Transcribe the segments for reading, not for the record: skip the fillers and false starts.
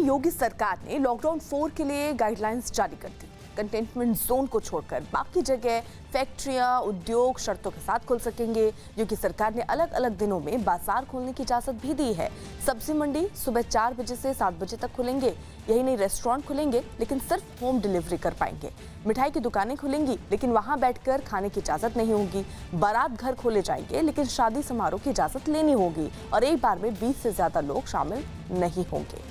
योगी सरकार ने लॉकडाउन 4 के लिए गाइडलाइंस जारी कर दी। कंटेनमेंट जोन को छोड़कर बाकी जगह फैक्ट्रियां, उद्योग शर्तों के साथ खुल सकेंगे। योगी सरकार ने अलग अलग दिनों में बाजार खोलने की इजाजत भी दी है। सब्जी मंडी सुबह 4 बजे से 7 बजे तक खुलेंगे। यही नहीं, रेस्टोरेंट खुलेंगे लेकिन सिर्फ होम डिलीवरी कर पाएंगे। मिठाई की दुकानें खुलेंगी लेकिन वहां बैठकर खाने की इजाजत नहीं होगी। बारात घर खोले जाएंगे लेकिन शादी समारोह की इजाजत लेनी होगी और एक बार में 20 से ज्यादा लोग शामिल नहीं होंगे।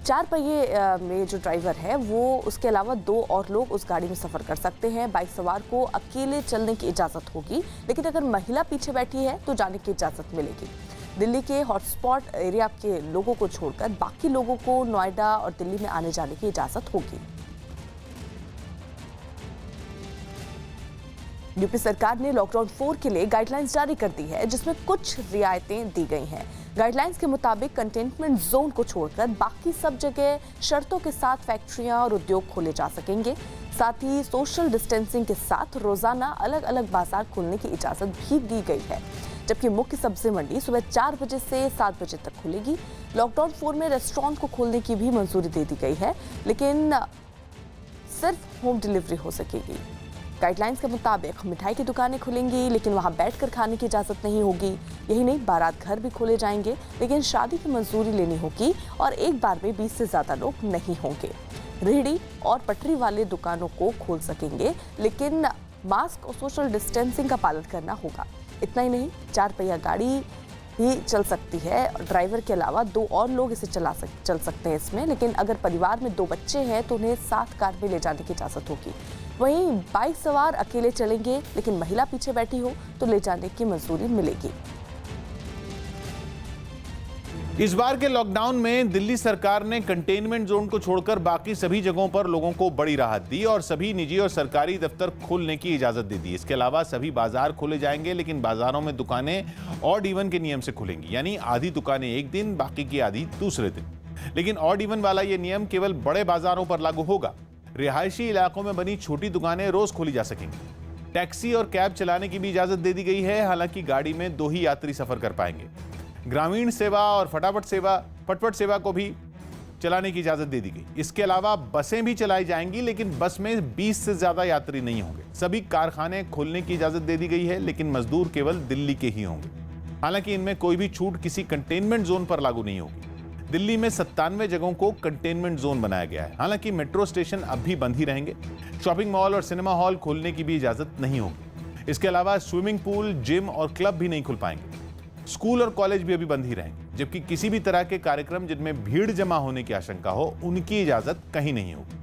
4 पहिए में जो ड्राइवर है वो उसके अलावा 2 और लोग उस गाड़ी में सफर कर सकते हैं। बाइक सवार को अकेले चलने की इजाजत होगी, लेकिन अगर महिला पीछे बैठी है तो जाने की इजाजत मिलेगी। दिल्ली के हॉटस्पॉट एरिया के लोगों को छोड़कर बाकी लोगों को नोएडा और दिल्ली में आने जाने की इजाजत होगी। यूपी सरकार ने लॉकडाउन 4 के लिए गाइडलाइंस जारी कर दी है, जिसमें कुछ रियायतें दी गई हैं। गाइडलाइंस के मुताबिक कंटेनमेंट जोन को छोड़कर बाकी सब जगह शर्तों के साथ फैक्ट्रियां और उद्योग खोले जा सकेंगे। साथ ही सोशल डिस्टेंसिंग के साथ रोजाना अलग अलग बाजार खोलने की इजाजत भी दी गई है, जबकि मुख्य सब्जी मंडी सुबह 4 बजे से 7 बजे तक खुलेगी। लॉकडाउन 4 में रेस्टोरेंट को खोलने की भी मंजूरी दे दी गई है, लेकिन सिर्फ होम डिलीवरी हो सकेगी। गाइडलाइंस के मुताबिक मिठाई की दुकानें खुलेंगी लेकिन वहां बैठकर खाने की इजाजत नहीं होगी। यही नहीं, बारात घर भी खोले जाएंगे लेकिन शादी की मंजूरी लेनी होगी और एक बार में 20 से ज्यादा लोग नहीं होंगे। रेहड़ी और पटरी वाले दुकानों को खोल सकेंगे लेकिन मास्क और सोशल डिस्टेंसिंग का पालन करना होगा। इतना ही नहीं, 4 पहिया गाड़ी भी चल सकती है। ड्राइवर के अलावा 2 और लोग इसे चल सकते हैं इसमें, लेकिन अगर परिवार में 2 बच्चे हैं तो उन्हें साथ कार में ले जाने की इजाजत होगी। वहीं बाइक सवार अकेले चलेंगे लेकिन महिला पीछे बैठी हो तो ले जाने की मंजूरी मिलेगी। इस बार के लॉकडाउन में दिल्ली सरकार ने कंटेनमेंट जोन को छोड़कर बाकी सभी जगहों पर लोगों को बड़ी राहत दी और सभी निजी और सरकारी दफ्तर खोलने की इजाजत दे दी। इसके अलावा सभी बाजार खोले जाएंगे लेकिन बाजारों में दुकानें ऑड इवन के नियम से खुलेंगी, यानी आधी दुकानें एक दिन, बाकी की आधी दूसरे दिन। लेकिन ऑड इवन वाला यह नियम केवल बड़े बाजारों पर लागू होगा। रिहायशी इलाकों में बनी छोटी दुकानें रोज खोली जा सकेंगी। टैक्सी और कैब चलाने की भी इजाजत दे दी गई है, हालांकि गाड़ी में 2 ही यात्री सफर कर पाएंगे। ग्रामीण सेवा और फटफट सेवा को भी चलाने की इजाजत दे दी गई। इसके अलावा बसें भी चलाई जाएंगी लेकिन बस में 20 से ज्यादा यात्री नहीं होंगे। सभी कारखाने खोलने की इजाजत दे दी गई है लेकिन मजदूर केवल दिल्ली के ही होंगे। हालांकि इनमें कोई भी छूट किसी कंटेनमेंट जोन पर लागू नहीं होगी। दिल्ली में 97 जगहों को कंटेनमेंट जोन बनाया गया है। हालांकि मेट्रो स्टेशन अब भी बंद ही रहेंगे। शॉपिंग मॉल और सिनेमा हॉल खोलने की भी इजाजत नहीं होगी। इसके अलावा स्विमिंग पूल, जिम और क्लब भी नहीं खुल पाएंगे। स्कूल और कॉलेज भी अभी बंद ही रहेंगे, जबकि किसी भी तरह के कार्यक्रम जिनमें भीड़ जमा होने की आशंका हो, उनकी इजाजत कहीं नहीं होगी।